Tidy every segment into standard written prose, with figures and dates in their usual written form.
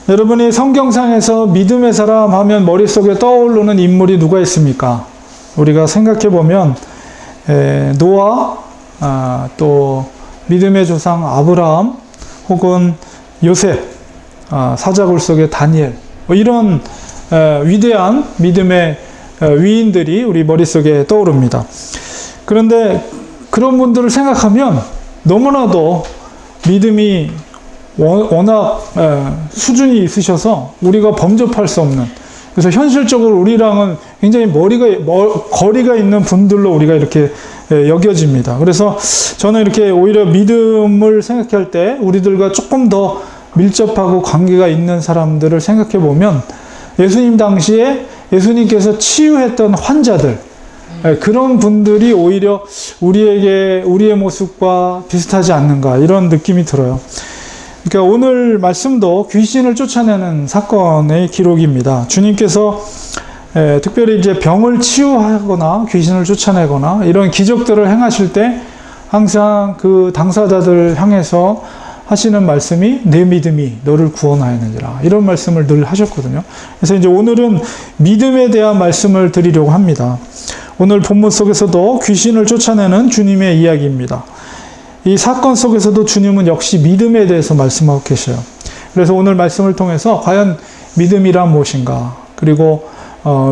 여러분이 성경상에서 믿음의 사람 하면 머릿속에 떠오르는 인물이 누가 있습니까? 우리가 생각해 보면 노아, 또 믿음의 조상 아브라함, 혹은 요셉, 사자굴 속의 다니엘, 이런 위대한 믿음의 위인들이 우리 머릿속에 떠오릅니다. 그런데 그런 분들을 생각하면 너무나도 믿음이 워낙 수준이 있으셔서 우리가 범접할 수 없는, 그래서 현실적으로 우리랑은 굉장히 거리가 있는 분들로 우리가 이렇게 여겨집니다. 그래서 저는 이렇게 오히려 믿음을 생각할 때 우리들과 조금 더 밀접하고 관계가 있는 사람들을 생각해 보면 예수님 당시에 예수님께서 치유했던 환자들, 그런 분들이 오히려 우리의 모습과 비슷하지 않는가, 이런 느낌이 들어요. 그러니까 오늘 말씀도 귀신을 쫓아내는 사건의 기록입니다. 주님께서 특별히 이제 병을 치유하거나 귀신을 쫓아내거나 이런 기적들을 행하실 때 항상 그 당사자들 향해서 하시는 말씀이 내 믿음이 너를 구원하였느니라, 이런 말씀을 늘 하셨거든요. 그래서 이제 오늘은 믿음에 대한 말씀을 드리려고 합니다. 오늘 본문 속에서도 귀신을 쫓아내는 주님의 이야기입니다. 이 사건 속에서도 주님은 역시 믿음에 대해서 말씀하고 계셔요. 그래서 오늘 말씀을 통해서 과연 믿음이란 무엇인가, 그리고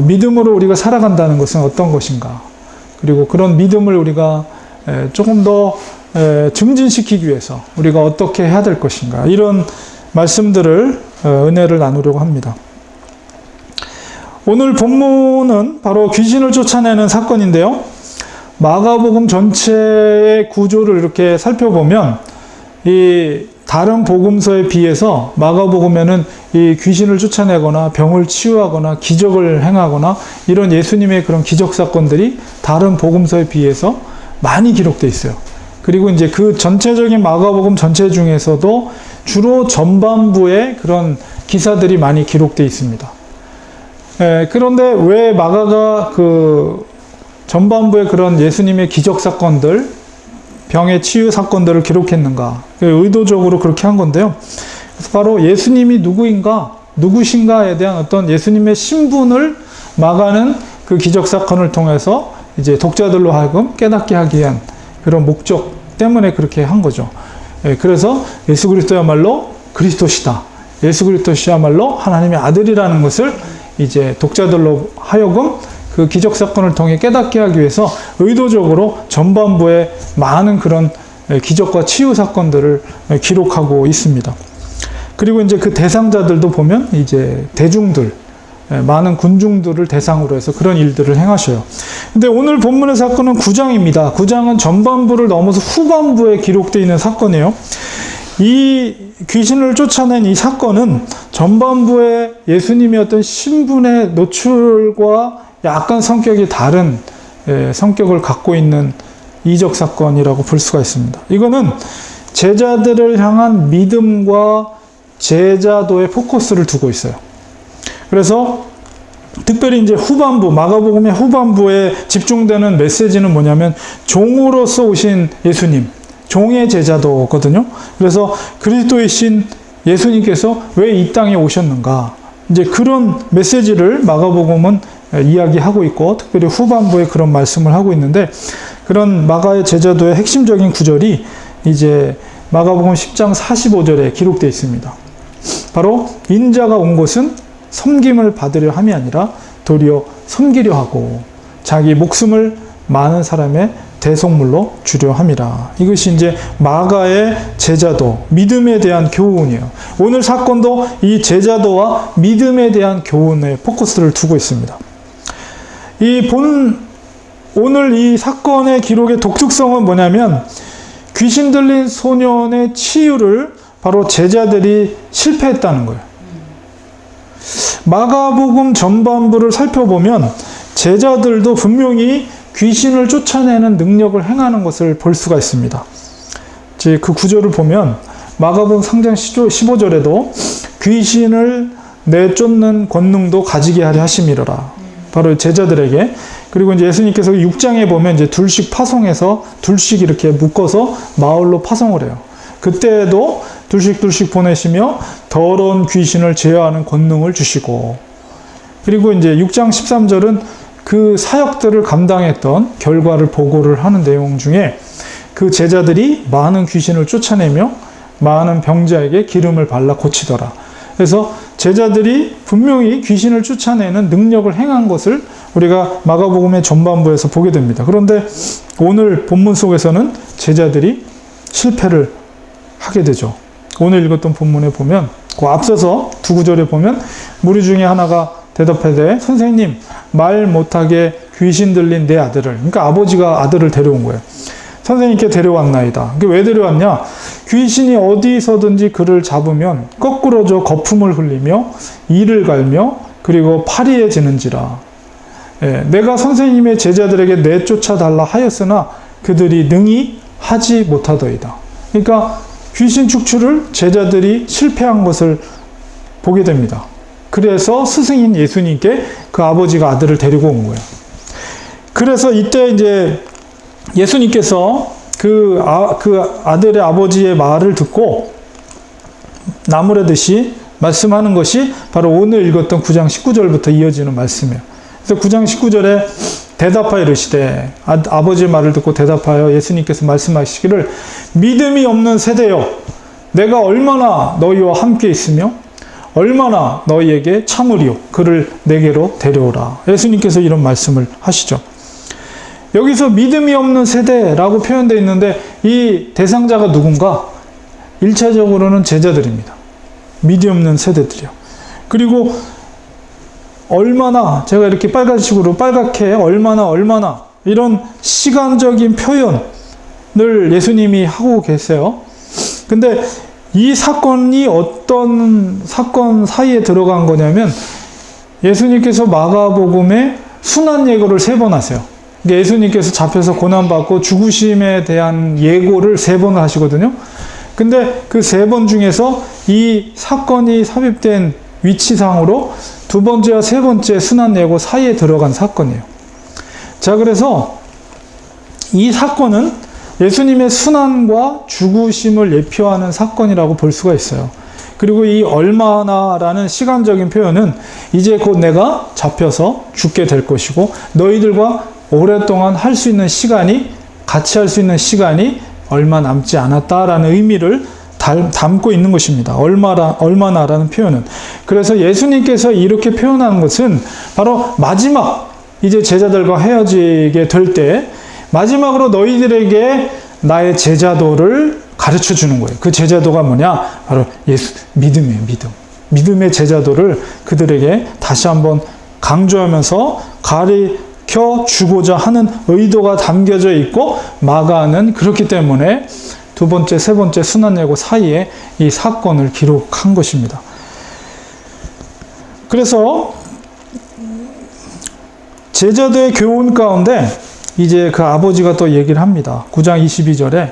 믿음으로 우리가 살아간다는 것은 어떤 것인가, 그리고 그런 믿음을 우리가 조금 더 증진시키기 위해서 우리가 어떻게 해야 될 것인가, 이런 말씀들을 은혜를 나누려고 합니다. 오늘 본문은 바로 귀신을 쫓아내는 사건인데요. 마가복음 전체의 구조를 이렇게 살펴보면 이 다른 복음서에 비해서 마가복음에는 이 귀신을 쫓아내거나 병을 치유하거나 기적을 행하거나 이런 예수님의 그런 기적 사건들이 다른 복음서에 비해서 많이 기록되어 있어요. 그리고 이제 그 전체적인 마가복음 전체 중에서도 주로 전반부에 그런 기사들이 많이 기록되어 있습니다. 그런데 왜 마가가 전반부에 그런 예수님의 기적 사건들, 병의 치유 사건들을 기록했는가? 의도적으로 그렇게 한 건데요. 그래서 바로 예수님이 누구신가에 대한 어떤 예수님의 신분을 마가는 그 기적 사건을 통해서 이제 독자들로 하여금 깨닫게 하기 위한 그런 목적 때문에 그렇게 한 거죠. 그래서 예수 그리스도야말로 그리스도시다, 예수 그리스도시야말로 하나님의 아들이라는 것을 이제 독자들로 하여금 그 기적 사건을 통해 깨닫게 하기 위해서 의도적으로 전반부에 많은 그런 기적과 치유 사건들을 기록하고 있습니다. 그리고 이제 그 대상자들도 보면 이제 대중들, 많은 군중들을 대상으로 해서 그런 일들을 행하셔요. 근데 오늘 본문의 사건은 9장입니다. 9장은 전반부를 넘어서 후반부에 기록되어 있는 사건이에요. 이 귀신을 쫓아낸 이 사건은 전반부에 예수님의 어떤 신분의 노출과 약간 성격이 다른 성격을 갖고 있는 이적 사건이라고 볼 수가 있습니다. 이거는 제자들을 향한 믿음과 제자도의 포커스를 두고 있어요. 그래서 특별히 이제 마가복음의 후반부에 집중되는 메시지는 뭐냐면 종으로서 오신 예수님, 종의 제자도거든요. 그래서 그리스도이신 예수님께서 왜 이 땅에 오셨는가, 이제 그런 메시지를 마가복음은 이야기하고 있고, 특별히 후반부에 그런 말씀을 하고 있는데, 그런 마가의 제자도의 핵심적인 구절이 이제 마가복음 10장 45절에 기록되어 있습니다. 바로 인자가 온 것은 섬김을 받으려 함이 아니라 도리어 섬기려 하고 자기 목숨을 많은 사람의 대속물로 주려 함이라. 이것이 이제 마가의 제자도, 믿음에 대한 교훈이에요. 오늘 사건도 이 제자도와 믿음에 대한 교훈에 포커스를 두고 있습니다. 오늘 이 사건의 기록의 독특성은 뭐냐면 귀신 들린 소년의 치유를 바로 제자들이 실패했다는 거예요. 마가복음 전반부를 살펴보면 제자들도 분명히 귀신을 쫓아내는 능력을 행하는 것을 볼 수가 있습니다. 그 구절을 보면 마가복음 3장 15절에도 귀신을 내쫓는 권능도 가지게 하려 하심이로라. 바로 제자들에게. 그리고 이제 예수님께서 6장에 보면 이제 둘씩 파송해서 둘씩 이렇게 묶어서 마을로 파송을 해요. 그때에도 둘씩 보내시며 더러운 귀신을 제어하는 권능을 주시고, 그리고 이제 6장 13절은 그 사역들을 감당했던 결과를 보고를 하는 내용 중에 그 제자들이 많은 귀신을 쫓아내며 많은 병자에게 기름을 발라 고치더라. 그래서 제자들이 분명히 귀신을 쫓아내는 능력을 행한 것을 우리가 마가복음의 전반부에서 보게 됩니다. 그런데 오늘 본문 속에서는 제자들이 실패를 하게 되죠. 오늘 읽었던 본문에 보면 그 앞서서 두 구절에 보면 무리 중에 하나가 대답하되 선생님, 말 못하게 귀신 들린 내 아들을, 그러니까 아버지가 아들을 데려온 거예요. 선생님께 데려왔나이다. 왜 데려왔냐? 귀신이 어디서든지 그를 잡으면 거꾸러져 거품을 흘리며 이를 갈며 그리고 파리해지는지라. 내가 선생님의 제자들에게 내쫓아 달라 하였으나 그들이 능히 하지 못하더이다. 그러니까 귀신 축출을 제자들이 실패한 것을 보게 됩니다. 그래서 스승인 예수님께 그 아버지가 아들을 데리고 온 거예요. 그래서 이때 이제 예수님께서 그 아들의 아버지의 말을 듣고 나무라듯이 말씀하는 것이 바로 오늘 읽었던 9장 19절부터 이어지는 말씀이에요. 그래서 9장 19절에 대답하여 이르시되, 아버지의 말을 듣고 대답하여 예수님께서 말씀하시기를 믿음이 없는 세대여, 내가 얼마나 너희와 함께 있으며 얼마나 너희에게 참으리요, 그를 내게로 데려오라. 예수님께서 이런 말씀을 하시죠. 여기서 믿음이 없는 세대라고 표현되어 있는데 이 대상자가 누군가? 1차적으로는 제자들입니다. 믿음 없는 세대들이요. 그리고 얼마나, 제가 이렇게 빨간색으로 빨갛게 얼마나 이런 시간적인 표현을 예수님이 하고 계세요. 근데 이 사건이 어떤 사건 사이에 들어간 거냐면 예수님께서 마가복음에 순환 예고를 3번 하세요. 예수님께서 잡혀서 고난받고 죽으심에 대한 예고를 3번 하시거든요. 근데 그 3번 중에서 이 사건이 삽입된 위치상으로 2번째와 3번째 순환 예고 사이에 들어간 사건이에요. 자, 그래서 이 사건은 예수님의 순환과 죽으심을 예표하는 사건이라고 볼 수가 있어요. 그리고 이 얼마나라는 시간적인 표현은 이제 곧 내가 잡혀서 죽게 될 것이고 너희들과 오랫동안 할 수 있는 시간이, 같이 할 수 있는 시간이 얼마 남지 않았다라는 의미를 담고 있는 것입니다. 얼마나라는 표현은. 그래서 예수님께서 이렇게 표현하는 것은 바로 마지막, 이제 제자들과 헤어지게 될 때 마지막으로 너희들에게 나의 제자도를 가르쳐 주는 거예요. 그 제자도가 뭐냐? 바로 믿음이에요. 믿음의 제자도를 그들에게 다시 한번 강조하면서 가르쳐 주고자 하는 의도가 담겨져 있고, 마가는 그렇기 때문에 2번째, 3번째 순환 예고 사이에 이 사건을 기록한 것입니다. 그래서 제자도의 교훈 가운데 이제 그 아버지가 또 얘기를 합니다. 9장 22절에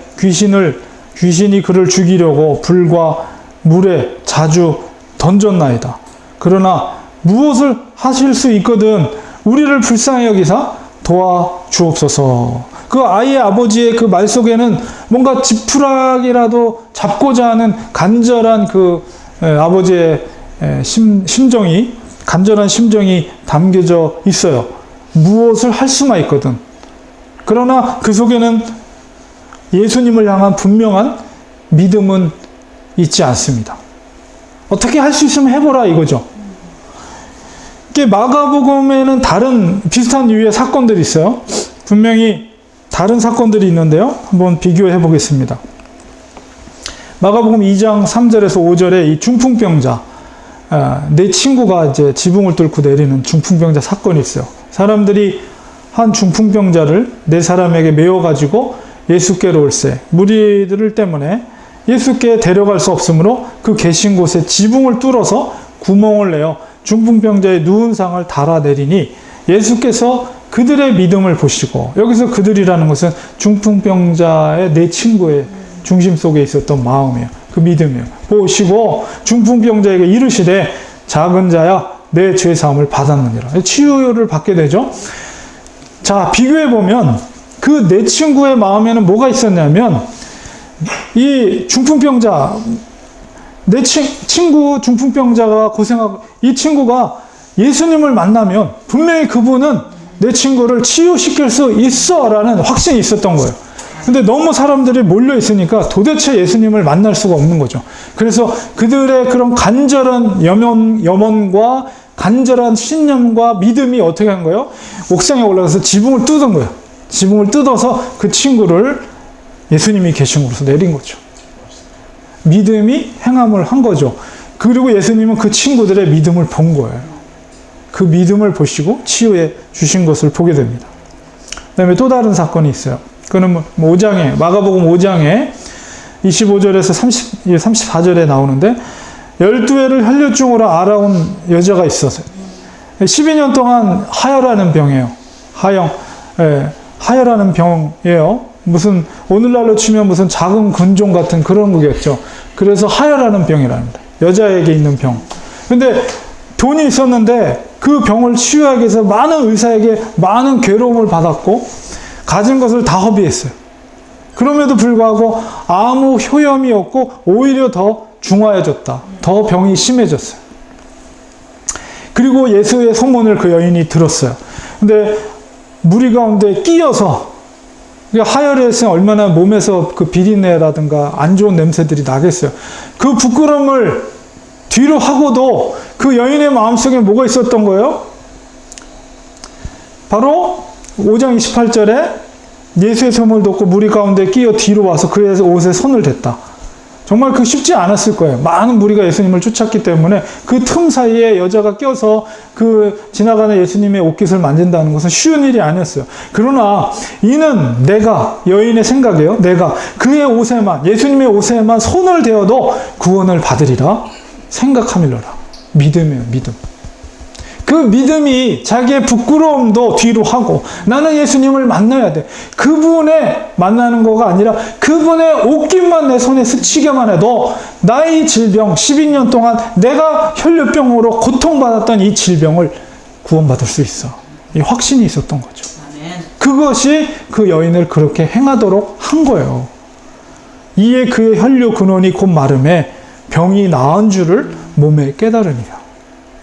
귀신이 그를 죽이려고 불과 물에 자주 던졌나이다. 그러나 무엇을 하실 수 있거든 우리를 불쌍히 여기사 도와주옵소서. 그 아이의 아버지의 그 말 속에는 뭔가 지푸라기라도 잡고자 하는 간절한 그 아버지의 심정이, 간절한 심정이 담겨져 있어요. 무엇을 할 수만 있거든. 그러나 그 속에는 예수님을 향한 분명한 믿음은 있지 않습니다. 어떻게 할 수 있으면 해보라 이거죠. 이게 마가복음에는 다른 비슷한 유의 사건들이 있어요. 분명히 다른 사건들이 있는데요. 한번 비교해 보겠습니다. 마가복음 2장 3절에서 5절에 이 중풍병자, 내 친구가 이제 지붕을 뚫고 내리는 중풍병자 사건이 있어요. 사람들이 한 중풍병자를 4사람에게 메워가지고 예수께로 올세, 무리들 때문에 예수께 데려갈 수 없으므로 그 계신 곳에 지붕을 뚫어서 구멍을 내어 중풍병자의 누운 상을 달아내리니 예수께서 그들의 믿음을 보시고, 여기서 그들이라는 것은 중풍병자의 내 친구의 중심 속에 있었던 마음이에요. 그 믿음이에요. 보시고 중풍병자에게 이르시되 작은 자야 내 죄사함을 받았느니라. 치유를 받게 되죠. 자, 비교해보면 그 내 친구의 마음에는 뭐가 있었냐면 이 중풍병자, 내 친구 중풍병자가 고생하고, 이 친구가 예수님을 만나면 분명히 그분은 내 친구를 치유시킬 수 있어 라는 확신이 있었던 거예요. 근데 너무 사람들이 몰려 있으니까 도대체 예수님을 만날 수가 없는 거죠. 그래서 그들의 그런 간절한 염원과 간절한 신념과 믿음이 어떻게 한 거예요? 옥상에 올라가서 지붕을 뜯은 거예요. 지붕을 뜯어서 그 친구를 예수님이 계신 곳으로 내린 거죠. 믿음이 행함을 한 거죠. 그리고 예수님은 그 친구들의 믿음을 본 거예요. 그 믿음을 보시고 치유해 주신 것을 보게 됩니다. 그 다음에 또 다른 사건이 있어요. 그는 5장에, 마가복음 5장에 25절에서 34절에 나오는데 12회를 혈류증으로 알아온 여자가 있었어요. 12년 동안 하혈하는 병이에요. 하혈하는 병이에요. 무슨 오늘날로 치면 무슨 작은 근종 같은 그런 거겠죠. 그래서 하혈하는 병이랍니다. 여자에게 있는 병. 근데 돈이 있었는데 그 병을 치유하기 위해서 많은 의사에게 많은 괴로움을 받았고 가진 것을 다 허비했어요. 그럼에도 불구하고 아무 효험이 없고 오히려 더 중화해졌다. 더 병이 심해졌어요. 그리고 예수의 소문을 그 여인이 들었어요. 근데 무리 가운데 끼어서 하혈을 했으면 얼마나 몸에서 그 비린내라든가 안 좋은 냄새들이 나겠어요. 그 부끄러움을 뒤로 하고도 그 여인의 마음속에 뭐가 있었던 거예요? 바로 5장 28절에 예수의 소문을 듣고 무리 가운데 끼어 뒤로 와서 그의 옷에 손을 댔다. 정말 그 쉽지 않았을 거예요. 많은 무리가 예수님을 쫓았기 때문에 그 틈 사이에 여자가 껴서 그 지나가는 예수님의 옷깃을 만진다는 것은 쉬운 일이 아니었어요. 그러나 이는 여인의 생각이에요. 내가 그의 옷에만, 예수님의 옷에만 손을 대어도 구원을 받으리라 생각함이로라. 믿음이에요, 믿음. 그 믿음이 자기의 부끄러움도 뒤로 하고 나는 예수님을 만나야 돼. 그분의 만나는 거가 아니라 그분의 옷깃만 내 손에 스치게만 해도 나의 질병 12년 동안 내가 혈류병으로 고통받았던 이 질병을 구원받을 수 있어. 이 확신이 있었던 거죠. 그것이 그 여인을 그렇게 행하도록 한 거예요. 이에 그의 혈류 근원이 곧 마름에 병이 나은 줄을 몸에 깨달으니라.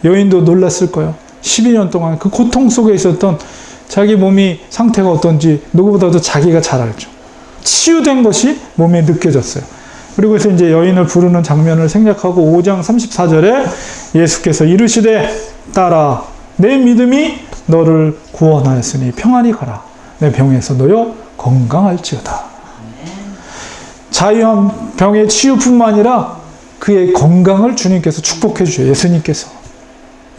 여인도 놀랐을 거예요. 12년 동안 그 고통 속에 있었던 자기 몸이 상태가 어떤지 누구보다도 자기가 잘 알죠. 치유된 것이 몸에 느껴졌어요. 그리고 그래서 이제 여인을 부르는 장면을 생략하고 5장 34절에 예수께서 이르시되 딸아 내 믿음이 너를 구원하였으니 평안히 가라. 내 병에서 놓여 건강할지어다. 자유한 병의 치유뿐만 아니라 그의 건강을 주님께서 축복해 주셔요. 예수님께서.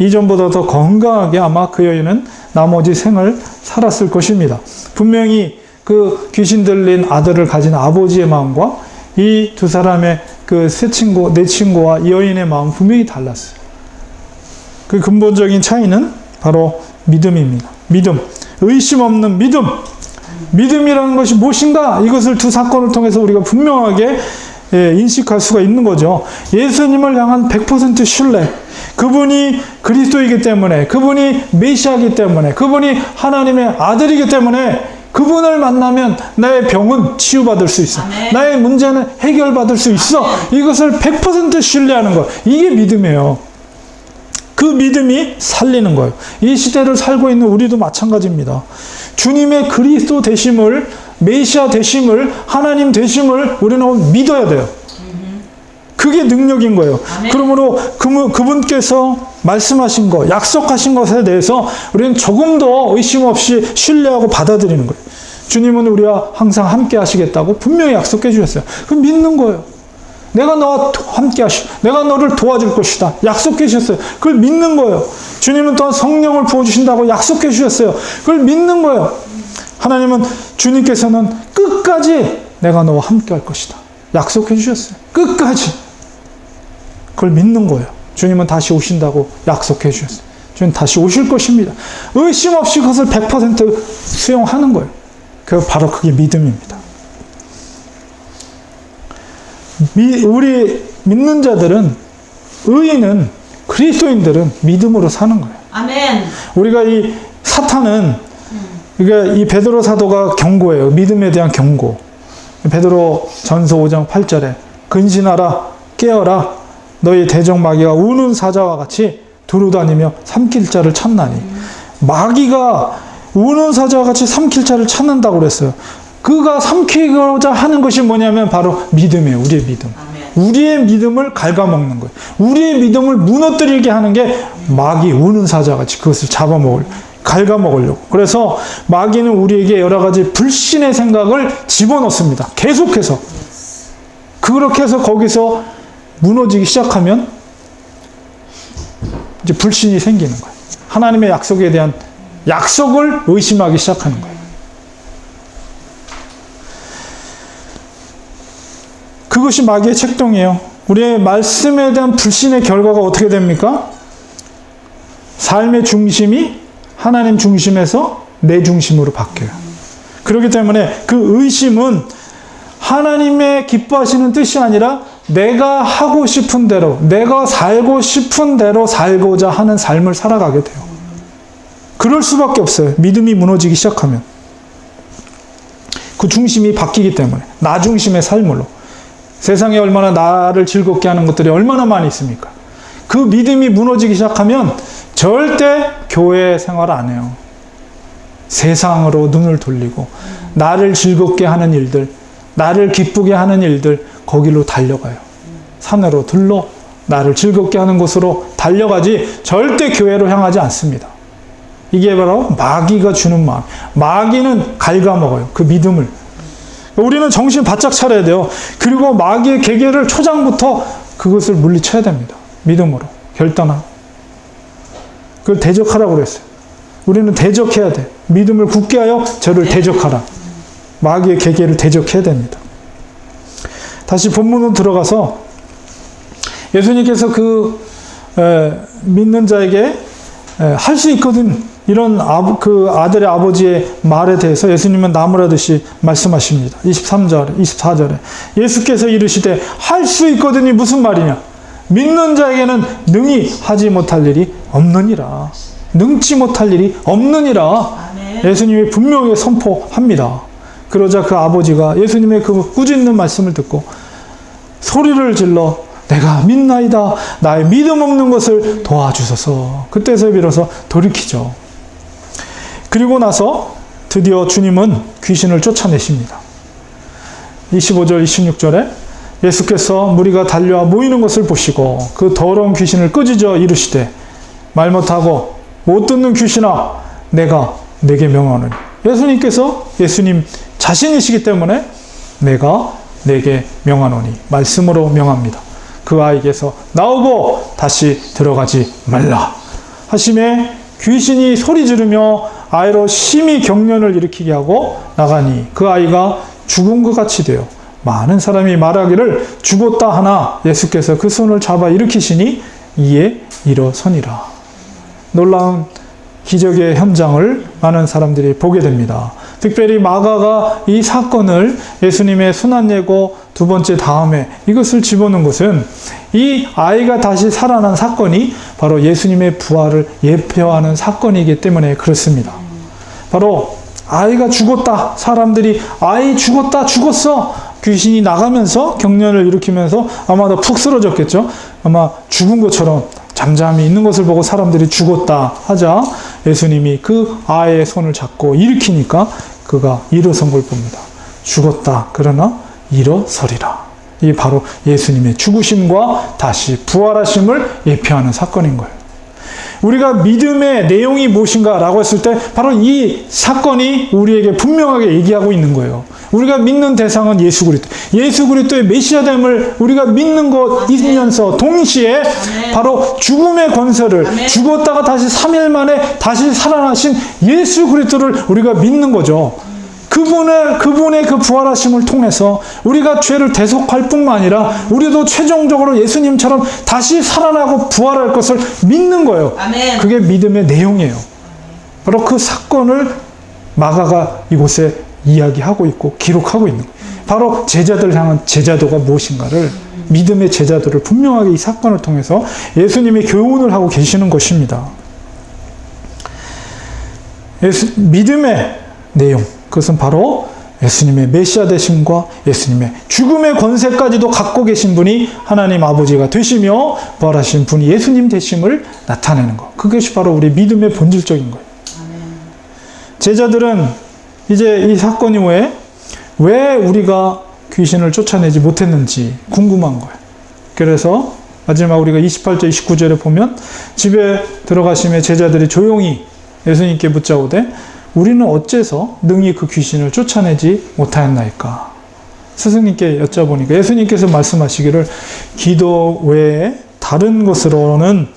이전보다 더 건강하게 아마 그 여인은 나머지 생을 살았을 것입니다. 분명히 그 귀신 들린 아들을 가진 아버지의 마음과 이 두 사람의 그 내 친구와 이 여인의 마음 분명히 달랐어요. 그 근본적인 차이는 바로 믿음입니다. 믿음. 의심 없는 믿음. 믿음이라는 것이 무엇인가? 이것을 두 사건을 통해서 우리가 분명하게 인식할 수가 있는 거죠. 예수님을 향한 100% 신뢰. 그분이 그리스도이기 때문에, 그분이 메시아이기 때문에, 그분이 하나님의 아들이기 때문에 그분을 만나면 나의 병은 치유받을 수 있어. 아멘. 나의 문제는 해결받을 수 있어. 아멘. 이것을 100% 신뢰하는 것. 이게 믿음이에요. 그 믿음이 살리는 거예요. 이 시대를 살고 있는 우리도 마찬가지입니다. 주님의 그리스도 되심을, 메시아 되심을, 하나님 되심을 우리는 믿어야 돼요. 그게 능력인 거예요. 아멘. 그러므로 그분께서 말씀하신 것, 약속하신 것에 대해서 우리는 조금 더 의심 없이 신뢰하고 받아들이는 거예요. 주님은 우리와 항상 함께 하시겠다고 분명히 약속해 주셨어요. 그럼 믿는 거예요. 내가 너와 함께 내가 너를 도와줄 것이다. 약속해 주셨어요. 그걸 믿는 거예요. 주님은 또한 성령을 부어주신다고 약속해 주셨어요. 그걸 믿는 거예요. 하나님은 주님께서는 끝까지 내가 너와 함께 할 것이다. 약속해 주셨어요. 끝까지. 그걸 믿는 거예요. 주님은 다시 오신다고 약속해 주셨어요. 주님 다시 오실 것입니다. 의심 없이 그것을 100% 수용하는 거예요. 바로 그게 믿음입니다. 우리 믿는 자들은, 의인은, 그리스도인들은 믿음으로 사는 거예요. 아멘. 우리가 이 사탄은, 그러니까 이 베드로 사도가 경고해요. 믿음에 대한 경고. 베드로 전서 5장 8절에 근신하라 깨어라 너희 대적 마귀가 우는 사자와 같이 두루다니며 삼킬 자를 찾나니. 마귀가 우는 사자와 같이 삼킬 자를 찾는다고 그랬어요. 그가 삼키고자 하는 것이 뭐냐면 바로 믿음이에요. 우리의 믿음. 우리의 믿음을 갉아먹는 거예요. 우리의 믿음을 무너뜨리게 하는 게 마귀 우는 사자같이 그것을 잡아먹으려고, 갉아먹으려고. 그래서 마귀는 우리에게 여러 가지 불신의 생각을 집어넣습니다. 계속해서. 그렇게 해서 거기서 무너지기 시작하면 이제 불신이 생기는 거예요. 하나님의 약속에 대한 약속을 의심하기 시작하는 거예요. 그것이 마귀의 책동이에요. 우리의 말씀에 대한 불신의 결과가 어떻게 됩니까? 삶의 중심이 하나님 중심에서 내 중심으로 바뀌어요. 그렇기 때문에 그 의심은 하나님의 기뻐하시는 뜻이 아니라 내가 하고 싶은 대로, 내가 살고 싶은 대로 살고자 하는 삶을 살아가게 돼요. 그럴 수밖에 없어요. 믿음이 무너지기 시작하면. 그 중심이 바뀌기 때문에. 나 중심의 삶으로. 세상에 얼마나 나를 즐겁게 하는 것들이 얼마나 많이 있습니까? 그 믿음이 무너지기 시작하면 절대 교회 생활 안 해요. 세상으로 눈을 돌리고 나를 즐겁게 하는 일들, 나를 기쁘게 하는 일들, 거기로 달려가요. 산으로 들러 나를 즐겁게 하는 곳으로 달려가지 절대 교회로 향하지 않습니다. 이게 바로 마귀가 주는 마음. 마귀는 갉아먹어요. 그 믿음을. 우리는 정신 바짝 차려야 돼요. 그리고 마귀의 계계를 초장부터 그것을 물리쳐야 됩니다. 믿음으로. 결단하고. 그걸 대적하라고 그랬어요. 우리는 대적해야 돼. 믿음을 굳게 하여 저를 대적하라. 마귀의 계계를 대적해야 됩니다. 다시 본문으로 들어가서 예수님께서 믿는 자에게 할 수 있거든. 이런 그 아들의 아버지의 말에 대해서 예수님은 나무라듯이 말씀하십니다. 23절, 24절에. 예수께서 이르시되 할 수 있거든이 무슨 말이냐? 믿는 자에게는 능히 하지 못할 일이 없느니라. 능치 못할 일이 없느니라. 예수님이 분명히 선포합니다. 그러자 그 아버지가 예수님의 그 꾸짖는 말씀을 듣고 소리를 질러 내가 믿나이다. 나의 믿음 없는 것을 도와주소서. 그때서 비로소 돌이키죠. 그리고 나서 드디어 주님은 귀신을 쫓아내십니다. 25절, 26절에 예수께서 무리가 달려와 모이는 것을 보시고 그 더러운 귀신을 끄짖어 이르시되 말 못하고 못 듣는 귀신아 내가 내게 명하노니. 예수님 자신이시기 때문에 내가 내게 명하노니 말씀으로 명합니다. 그 아이에게서 나오고 다시 들어가지 말라 하심에 귀신이 소리 지르며 아이로 심히 경련을 일으키게 하고 나가니 그 아이가 죽은 것 같이 되어 많은 사람이 말하기를 죽었다 하나 예수께서 그 손을 잡아 일으키시니 이에 일어서니라. 놀라운 기적의 현장을 많은 사람들이 보게 됩니다. 특별히 마가가 이 사건을 예수님의 순환예고 두 번째 다음에 이것을 집어넣은 것은 이 아이가 다시 살아난 사건이 바로 예수님의 부활을 예표하는 사건이기 때문에 그렇습니다. 바로 아이가 죽었다. 사람들이 아이 죽었어. 귀신이 나가면서 경련을 일으키면서 아마 더 푹 쓰러졌겠죠. 아마 죽은 것처럼 잠잠히 있는 것을 보고 사람들이 죽었다 하자 예수님이 그 아이의 손을 잡고 일으키니까 그가 일어선 걸 봅니다. 죽었다. 그러나 일어서리라. 이게 바로 예수님의 죽으심과 다시 부활하심을 예표하는 사건인 거예요. 우리가 믿음의 내용이 무엇인가 라고 했을 때 바로 이 사건이 우리에게 분명하게 얘기하고 있는 거예요. 우리가 믿는 대상은 예수 그리스도. 예수 그리스도의 메시아됨을 우리가 믿는 것이면서 동시에 바로 죽음의 권세를 죽었다가 다시 3일 만에 다시 살아나신 예수 그리스도를 우리가 믿는 거죠. 그분의 그 부활하심을 통해서 우리가 죄를 대속할 뿐만 아니라 우리도 최종적으로 예수님처럼 다시 살아나고 부활할 것을 믿는 거예요. 아멘. 그게 믿음의 내용이에요. 바로 그 사건을 마가가 이곳에 이야기하고 있고 기록하고 있는 거예요. 바로 제자들 향한 제자도가 무엇인가를 믿음의 제자도를 분명하게 이 사건을 통해서 예수님이 교훈을 하고 계시는 것입니다. 믿음의 내용, 그것은 바로 예수님의 메시아 되심과 예수님의 죽음의 권세까지도 갖고 계신 분이 하나님 아버지가 되시며 부활하신 분이 예수님 되심을 나타내는 것. 그것이 바로 우리 믿음의 본질적인 거예요. 제자들은 이제 이 사건 이후에 왜 우리가 귀신을 쫓아내지 못했는지 궁금한 거예요. 그래서 마지막 우리가 28절, 29절에 보면 집에 들어가시며 제자들이 조용히 예수님께 묻자오되 우리는 어째서 능히 그 귀신을 쫓아내지 못하였나이까. 스승님께 여쭤보니까 예수님께서 말씀하시기를 기도 외에 다른 것으로는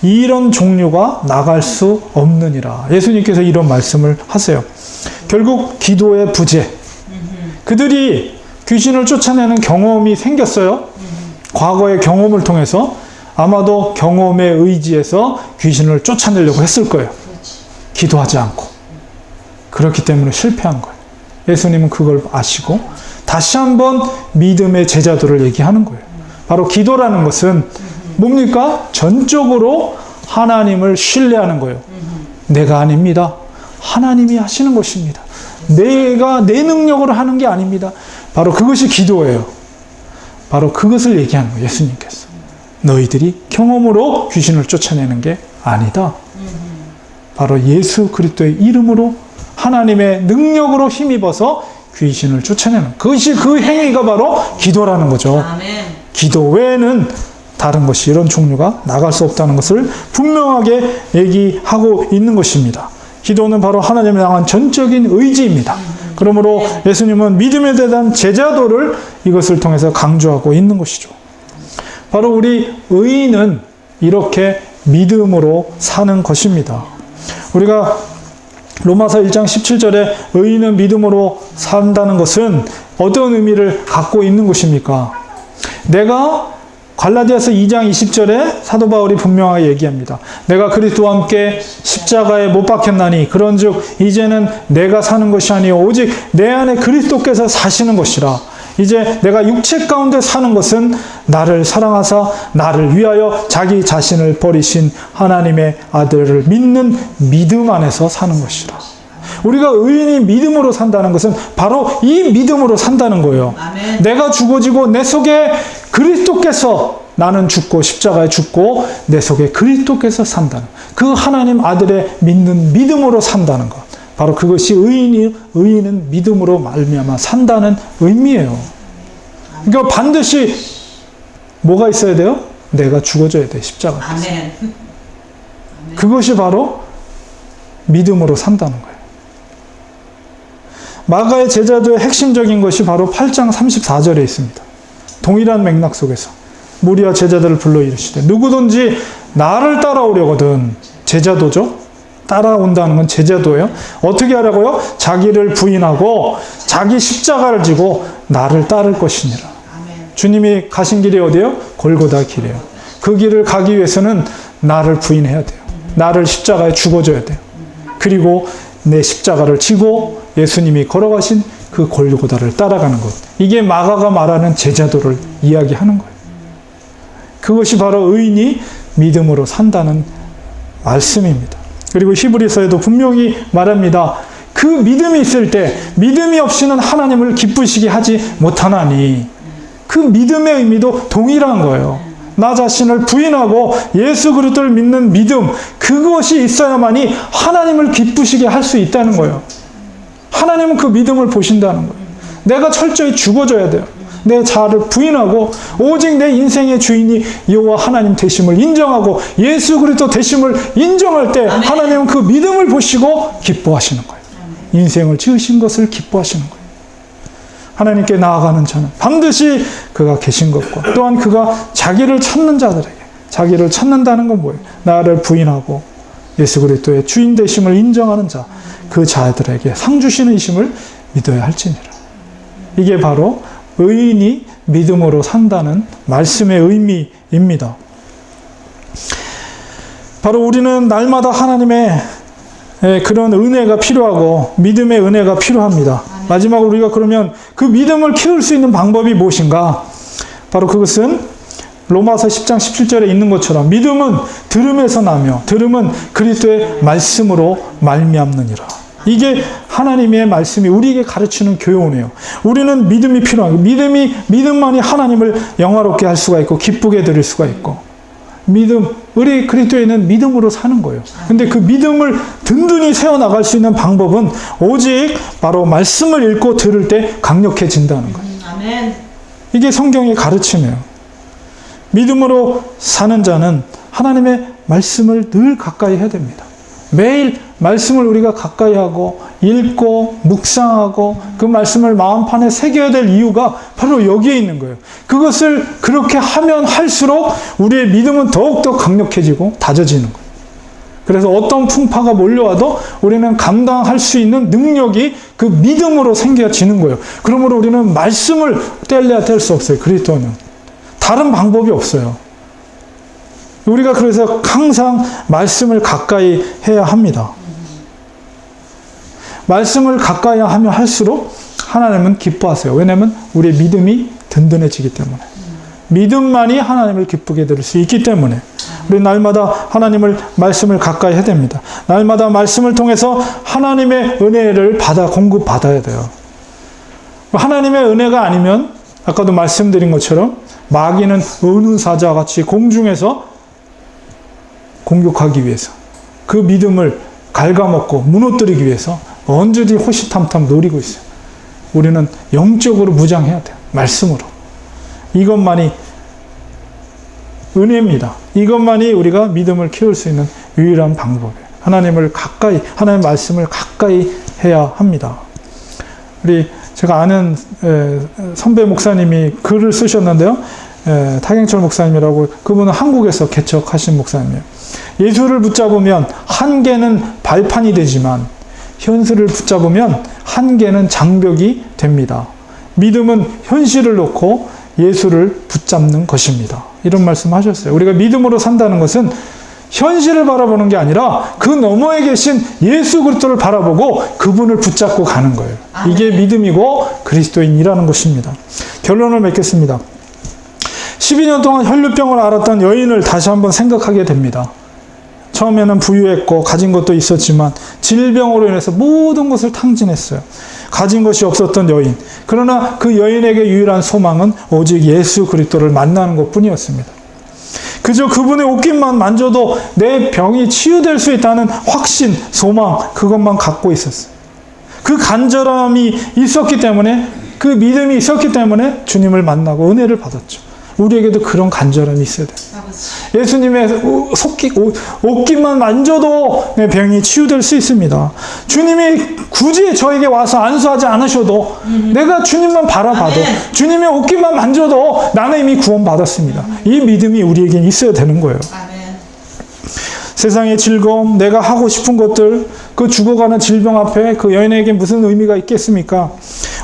이런 종류가 나갈 수 없느니라. 예수님께서 이런 말씀을 하세요. 결국 기도의 부재. 그들이 귀신을 쫓아내는 경험이 생겼어요. 과거의 경험을 통해서 아마도 경험에 의지해서 귀신을 쫓아내려고 했을 거예요. 기도하지 않고. 그렇기 때문에 실패한 거예요. 예수님은 그걸 아시고 다시 한번 믿음의 제자들을 얘기하는 거예요. 바로 기도라는 것은 뭡니까? 전적으로 하나님을 신뢰하는 거예요. 내가 아닙니다. 하나님이 하시는 것입니다. 내가 내 능력으로 하는 게 아닙니다. 바로 그것이 기도예요. 바로 그것을 얘기하는 거예요. 예수님께서. 너희들이 경험으로 귀신을 쫓아내는 게 아니다. 바로 예수 그리스도의 이름으로 하나님의 능력으로 힘입어서 귀신을 쫓아내는 그것이 그 행위가 바로 기도라는 거죠. 아멘. 기도 외에는 다른 것이 이런 종류가 나갈 수 없다는 것을 분명하게 얘기하고 있는 것입니다. 기도는 바로 하나님을 향한 전적인 의지입니다. 그러므로 예수님은 믿음에 대한 제자도를 이것을 통해서 강조하고 있는 것이죠. 바로 우리 의인은 이렇게 믿음으로 사는 것입니다. 우리가 로마서 1장 17절에 의인은 믿음으로 산다는 것은 어떤 의미를 갖고 있는 것입니까? 내가 갈라디아서 2장 20절에 사도 바울이 분명하게 얘기합니다. 내가 그리스도와 함께 십자가에 못 박혔나니 그런즉 이제는 내가 사는 것이 아니요 오직 내 안에 그리스도께서 사시는 것이라. 이제 내가 육체 가운데 사는 것은 나를 사랑하사 나를 위하여 자기 자신을 버리신 하나님의 아들을 믿는 믿음 안에서 사는 것이라. 우리가 의인이 믿음으로 산다는 것은 바로 이 믿음으로 산다는 거예요. 아멘. 내가 죽어지고 내 속에 그리스도께서 나는 죽고 십자가에 죽고 내 속에 그리스도께서 산다는 그 하나님 아들의 믿는 믿음으로 산다는 것. 바로 그것이 의인은 믿음으로 말미암아 산다는 의미예요. 그러니까 반드시 뭐가 있어야 돼요? 내가 죽어져야 돼, 십자가에서. 아멘. 그것이 바로 믿음으로 산다는 거예요. 마가의 제자도의 핵심적인 것이 바로 8장 34절에 있습니다. 동일한 맥락 속에서 무리와 제자들을 불러 이르시되 누구든지 나를 따라오려거든. 제자도죠. 따라온다는 건 제자도예요. 어떻게 하라고요? 자기를 부인하고 자기 십자가를 지고 나를 따를 것이니라. 아멘. 주님이 가신 길이 어디예요? 골고다 길이에요. 그 길을 가기 위해서는 나를 부인해야 돼요. 나를 십자가에 죽어줘야 돼요. 그리고 내 십자가를 지고 예수님이 걸어가신 그 골고다를 따라가는 것. 이게 마가가 말하는 제자도를 이야기하는 거예요. 그것이 바로 의인이 믿음으로 산다는 말씀입니다. 그리고 히브리서에도 분명히 말합니다. 그 믿음이 있을 때 믿음이 없이는 하나님을 기쁘시게 하지 못하나니 그 믿음의 의미도 동일한 거예요. 나 자신을 부인하고 예수 그리스도를 믿는 믿음, 그것이 있어야만이 하나님을 기쁘시게 할 수 있다는 거예요. 하나님은 그 믿음을 보신다는 거예요. 내가 철저히 죽어져야 돼요. 내 자아를 부인하고 오직 내 인생의 주인이 여호와 하나님 되심을 인정하고 예수 그리스도 되심을 인정할 때 아멘. 하나님은 그 믿음을 보시고 기뻐하시는 거예요. 인생을 지으신 것을 기뻐하시는 거예요. 하나님께 나아가는 자는 반드시 그가 계신 것과 또한 그가 자기를 찾는 자들에게, 자기를 찾는다는 건 뭐예요? 나를 부인하고 예수 그리스도의 주인 되심을 인정하는 자, 그 자들에게 상 주시는 이심을 믿어야 할지니라. 이게 바로 의인이 믿음으로 산다는 말씀의 의미입니다. 바로 우리는 날마다 하나님의 그런 은혜가 필요하고 믿음의 은혜가 필요합니다. 마지막으로 우리가 그러면 그 믿음을 키울 수 있는 방법이 무엇인가? 바로 그것은 로마서 10장 17절에 있는 것처럼 믿음은 들음에서 나며 들음은 그리스도의 말씀으로 말미암느니라. 이게 하나님의 말씀이 우리에게 가르치는 교훈이에요. 우리는 믿음이 필요한 거예요. 믿음만이 하나님을 영화롭게 할 수가 있고 기쁘게 드릴 수가 있고, 우리 그리스도인은 믿음으로 사는 거예요. 근데 그 믿음을 든든히 세워나갈 수 있는 방법은 오직 바로 말씀을 읽고 들을 때 강력해진다는 거예요. 아멘. 이게 성경의 가르침이에요. 믿음으로 사는 자는 하나님의 말씀을 늘 가까이 해야 됩니다. 매일 말씀을 우리가 가까이 하고 읽고 묵상하고 그 말씀을 마음판에 새겨야 될 이유가 바로 여기에 있는 거예요. 그것을 그렇게 하면 할수록 우리의 믿음은 더욱더 강력해지고 다져지는 거예요. 그래서 어떤 풍파가 몰려와도 우리는 감당할 수 있는 능력이 그 믿음으로 생겨지는 거예요. 그러므로 우리는 말씀을 뗄래야 뗄 수 없어요. 그리스도는 다른 방법이 없어요. 우리가 그래서 항상 말씀을 가까이 해야 합니다. 말씀을 가까이 하면 할수록 하나님은 기뻐하세요. 왜냐하면 우리의 믿음이 든든해지기 때문에. 믿음만이 하나님을 기쁘게 드릴 수 있기 때문에 우리 날마다 하나님을 말씀을 가까이 해야 됩니다. 날마다 말씀을 통해서 하나님의 은혜를 공급받아야 돼요. 하나님의 은혜가 아니면 아까도 말씀드린 것처럼 마귀는 은사자와 같이 공중에서 공격하기 위해서 그 믿음을 갉아먹고 무너뜨리기 위해서 언제든지 호시탐탐 노리고 있어요. 우리는 영적으로 무장해야 돼요. 말씀으로. 이것만이 은혜입니다. 이것만이 우리가 믿음을 키울 수 있는 유일한 방법이에요. 하나님의 말씀을 가까이 해야 합니다. 제가 아는 선배 목사님이 글을 쓰셨는데요. 타경철 목사님이라고, 그분은 한국에서 개척하신 목사님이에요. 예수를 붙잡으면 한계는 발판이 되지만 현실을 붙잡으면 한계는 장벽이 됩니다. 믿음은 현실을 놓고 예수를 붙잡는 것입니다. 이런 말씀 하셨어요. 우리가 믿음으로 산다는 것은 현실을 바라보는 게 아니라 그 너머에 계신 예수 그리스도를 바라보고 그분을 붙잡고 가는 거예요. 이게 믿음이고 그리스도인이라는 것입니다. 결론을 맺겠습니다. 12년 동안 혈루병을 앓았던 여인을 다시 한번 생각하게 됩니다. 처음에는 부유했고 가진 것도 있었지만 질병으로 인해서 모든 것을 탕진했어요. 가진 것이 없었던 여인. 그러나 그 여인에게 유일한 소망은 오직 예수 그리스도를 만나는 것뿐이었습니다. 그저 그분의 옷깃만 만져도 내 병이 치유될 수 있다는 확신, 소망, 그것만 갖고 있었어요. 그 간절함이 있었기 때문에, 그 믿음이 있었기 때문에 주님을 만나고 은혜를 받았죠. 우리에게도 그런 간절함이 있어야 돼요. 예수님의 옷깃만 만져도 내 병이 치유될 수 있습니다. 주님이 굳이 저에게 와서 안수하지 않으셔도 내가 주님만 바라봐도, 주님의 옷깃만 만져도 나는 이미 구원받았습니다. 이 믿음이 우리에게 있어야 되는 거예요. 세상의 즐거움, 내가 하고 싶은 것들, 그 죽어가는 질병 앞에 그 여인에게 무슨 의미가 있겠습니까?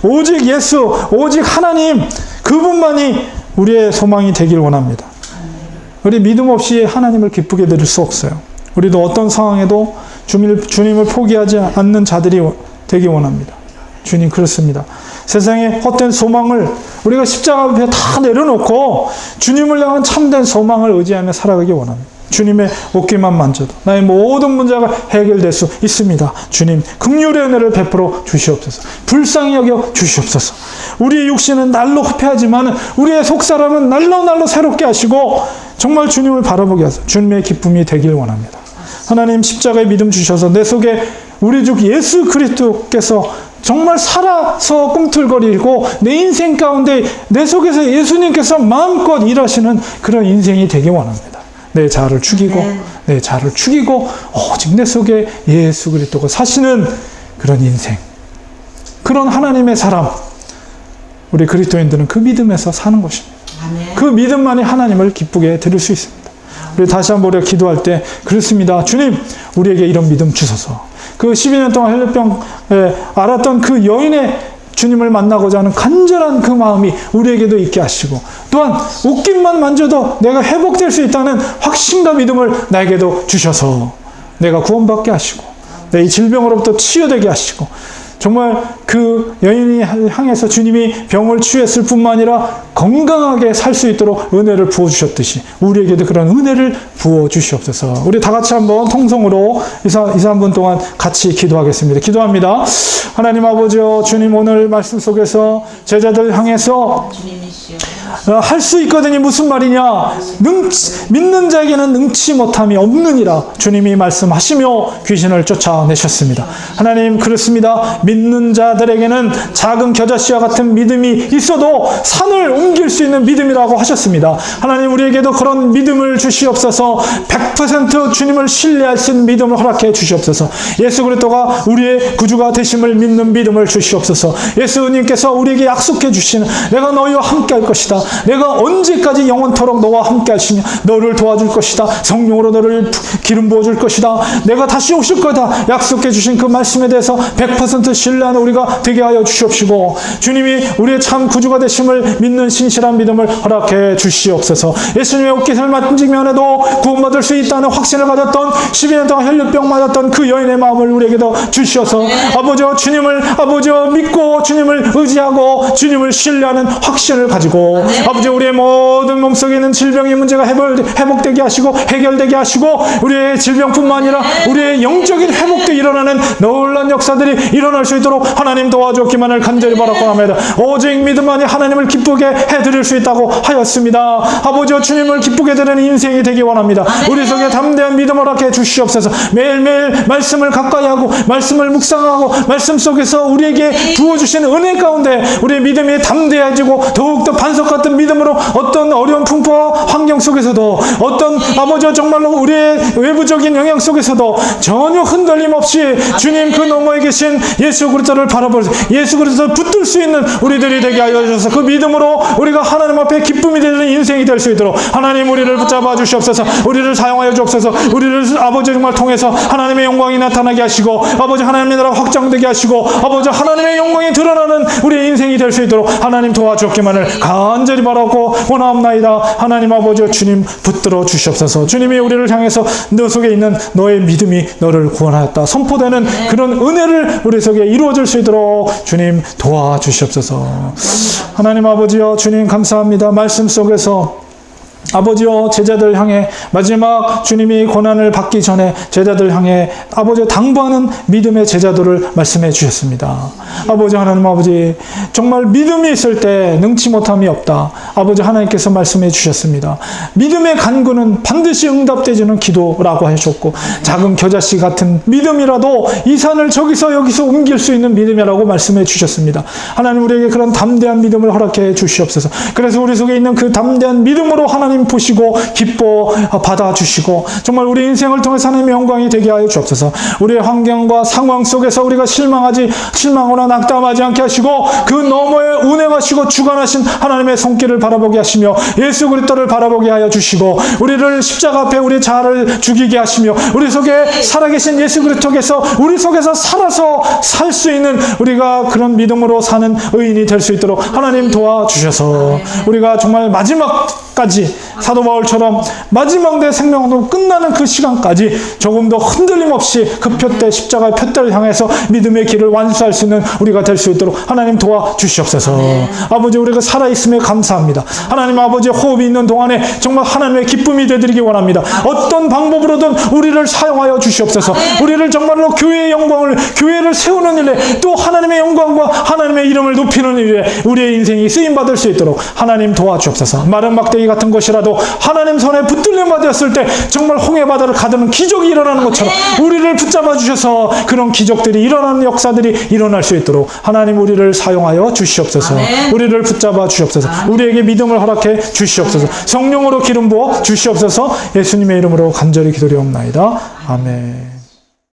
오직 예수, 오직 하나님, 그분만이 우리의 소망이 되길 원합니다. 우리 믿음 없이 하나님을 기쁘게 드릴 수 없어요. 우리도 어떤 상황에도 주님을 포기하지 않는 자들이 되기 원합니다. 주님 그렇습니다. 세상의 헛된 소망을 우리가 십자가 앞에 다 내려놓고 주님을 향한 참된 소망을 의지하며 살아가기 원합니다. 주님의 옷깃만 만져도 나의 모든 문제가 해결될 수 있습니다. 주님 긍휼의 은혜를 베풀어 주시옵소서. 불쌍히 여겨 주시옵소서. 우리의 육신은 날로 후패하지만 우리의 속사람은 날로 새롭게 하시고 정말 주님을 바라보게 하소서. 주님의 기쁨이 되길 원합니다. 하나님 십자가의 믿음 주셔서 내 속에 우리 주 예수 그리스도께서 정말 살아서 꿈틀거리고 내 인생 가운데 내 속에서 예수님께서 마음껏 일하시는 그런 인생이 되길 원합니다. 내 자아를 죽이고 내 자아를 죽이고 오직 내 속에 예수 그리스도가 사시는 그런 인생, 그런 하나님의 사람, 우리 그리스도인들은 그 믿음에서 사는 것입니다. 그 믿음만이 하나님을 기쁘게 드릴 수 있습니다. 우리 다시 한번 우리가 기도할 때 그렇습니다. 주님 우리에게 이런 믿음 주소서. 그 12년 동안 혈루병에 앓았던 그 여인의 주님을 만나고자 하는 간절한 그 마음이 우리에게도 있게 하시고, 또한 옷깃만 만져도 내가 회복될 수 있다는 확신과 믿음을 나에게도 주셔서 내가 구원받게 하시고 내 이 질병으로부터 치유되게 하시고 정말 그 여인이 향해서 주님이 병을 취했을 뿐만 아니라 건강하게 살 수 있도록 은혜를 부어주셨듯이 우리에게도 그런 은혜를 부어주시옵소서. 우리 다 같이 한번 통성으로 2, 3분 동안 같이 기도하겠습니다. 기도합니다. 하나님 아버지여, 주님 오늘 말씀 속에서 제자들 향해서 할 수 있거든요. 무슨 말이냐? 믿는 자에게는 능치 못함이 없느니라 주님이 말씀하시며 귀신을 쫓아내셨습니다. 하나님, 그렇습니다. 믿는 자들에게는 작은 겨자씨와 같은 믿음이 있어도 산을 옮길 수 있는 믿음이라고 하셨습니다. 하나님, 우리에게도 그런 믿음을 주시옵소서. 100% 주님을 신뢰할 수 있는 믿음을 허락해 주시옵소서. 예수 그리스도가 우리의 구주가 되심을 믿는 믿음을 주시옵소서. 예수님께서 우리에게 약속해 주시는 내가 너희와 함께 할 것이다. 내가 언제까지 영원토록 너와 함께 하시며 너를 도와줄 것이다. 성령으로 너를 기름 부어줄 것이다. 내가 다시 오실 거다. 약속해 주신 그 말씀에 대해서 100% 신뢰하는 우리가 되게 하여 주시옵시고, 주님이 우리의 참 구주가 되심을 믿는 신실한 믿음을 허락해 주시옵소서. 예수님의 옷깃을 만지면 해도 구원받을 수 있다는 확신을 가졌던 12년 동안 혈류병 맞았던 그 여인의 마음을 우리에게도 주시어서 아버지와 주님을 믿고 주님을 의지하고 주님을 신뢰하는 확신을 가지고 아버지, 우리의 모든 몸속에 있는 질병의 문제가 회복되게 하시고 해결되게 하시고 우리의 질병뿐만 아니라 우리의 영적인 회복도 일어나는 놀라운 역사들이 일어날 수 있도록 하나님 도와주었기만을 간절히 바라고 합니다. 오직 믿음만이 하나님을 기쁘게 해드릴 수 있다고 하였습니다. 아버지와 주님을 기쁘게 드리는 인생이 되기 원합니다. 우리 속에 담대한 믿음을 허락해 주시옵소서. 매일매일 말씀을 가까이 하고 말씀을 묵상하고 말씀 속에서 우리에게 부어주신 은혜 가운데 우리의 믿음이 담대해지고 더욱더 반석 같은 믿음으로 어떤 어려운 풍파와 환경 속에서도 어떤 아버지와 정말로 우리의 외부적인 영향 속에서도 전혀 흔들림 없이 주님 그 너머에 계신 예수 그리스도를 바라볼 예수 그리스도를 붙들 수 있는 우리들이 되게 하여 주셔서 그 믿음으로 우리가 하나님 앞에 기쁨이 되는 인생이 될 수 있도록 하나님 우리를 붙잡아 주시옵소서. 우리를 사용하여 주옵소서. 우리를 아버지 정말 통해서 하나님의 영광이 나타나게 하시고 아버지 하나님의 나라가 확장되게 하시고 아버지 하나님의 영광이 드러나는 우리의 인생이 될 수 있도록 하나님 도와주옵기만을 간절히 바라고 원하옵나이다. 하나님 아버지 주님 붙들어 주시옵소서. 주님이 우리를 향해서 너 속에 있는 너의 믿음이 너를 구원하였다 선포되는 그런 은혜를 우리 속에 이루어질 수 있도록 주님 도와주시옵소서. 하나님 아버지여, 주님 감사합니다. 말씀 속에서 아버지여, 제자들 향해 마지막 주님이 고난을 받기 전에 제자들 향해 아버지 당부하는 믿음의 제자들을 말씀해 주셨습니다. 아버지 하나님 아버지, 정말 믿음이 있을 때 능치 못함이 없다. 아버지 하나님께서 말씀해 주셨습니다. 믿음의 간구는 반드시 응답되지는 기도라고 하셨고, 작은 겨자씨 같은 믿음이라도 이 산을 저기서 여기서 옮길 수 있는 믿음이라고 말씀해 주셨습니다. 하나님 우리에게 그런 담대한 믿음을 허락해 주시옵소서. 그래서 우리 속에 있는 그 담대한 믿음으로 하나님 보시고 기뻐 받아주시고 정말 우리 인생을 통해서 하나님의 영광이 되게 하여 주옵소서. 우리의 환경과 상황 속에서 우리가 실망하거나 낙담하지 않게 하시고 그 너머에 운행하시고 주관하신 하나님의 손길을 바라보게 하시며 예수 그리스도를 바라보게 하여 주시고 우리를 십자가 앞에 우리 자아를 죽이게 하시며 우리 속에 살아계신 예수 그리스도께서 우리 속에서 살아서 살 수 있는 우리가 그런 믿음으로 사는 의인이 될 수 있도록 하나님 도와주셔서 우리가 정말 마지막까지 사도 바울처럼 마지막 내 생명으로 끝나는 그 시간까지 조금도 흔들림 없이 그 표대 십자가의 표대를 향해서 믿음의 길을 완수할 수 있는 우리가 될 수 있도록 하나님 도와주시옵소서. 아버지 우리가 살아있음에 감사합니다. 하나님 아버지 호흡이 있는 동안에 정말 하나님의 기쁨이 되드리기 원합니다. 어떤 방법으로든 우리를 사용하여 주시옵소서. 우리를 정말로 교회의 영광을 교회를 세우는 일에 또 하나님의 영광과 하나님의 이름을 높이는 일에 우리의 인생이 쓰임받을 수 있도록 하나님 도와주옵소서. 마른 막대기 같은 것이라도 하나님 손에 붙들림 받았을 때 정말 홍해 바다를 가두는 기적이 일어나는 것처럼 우리를 붙잡아 주셔서 그런 기적들이 일어나는 역사들이 일어날 수 있도록 하나님 우리를 사용하여 주시옵소서. 우리를 붙잡아 주시옵소서. 우리에게 믿음을 허락해 주시옵소서. 성령으로 기름 부어 주시옵소서. 예수님의 이름으로 간절히 기도드리옵나이다. 아멘.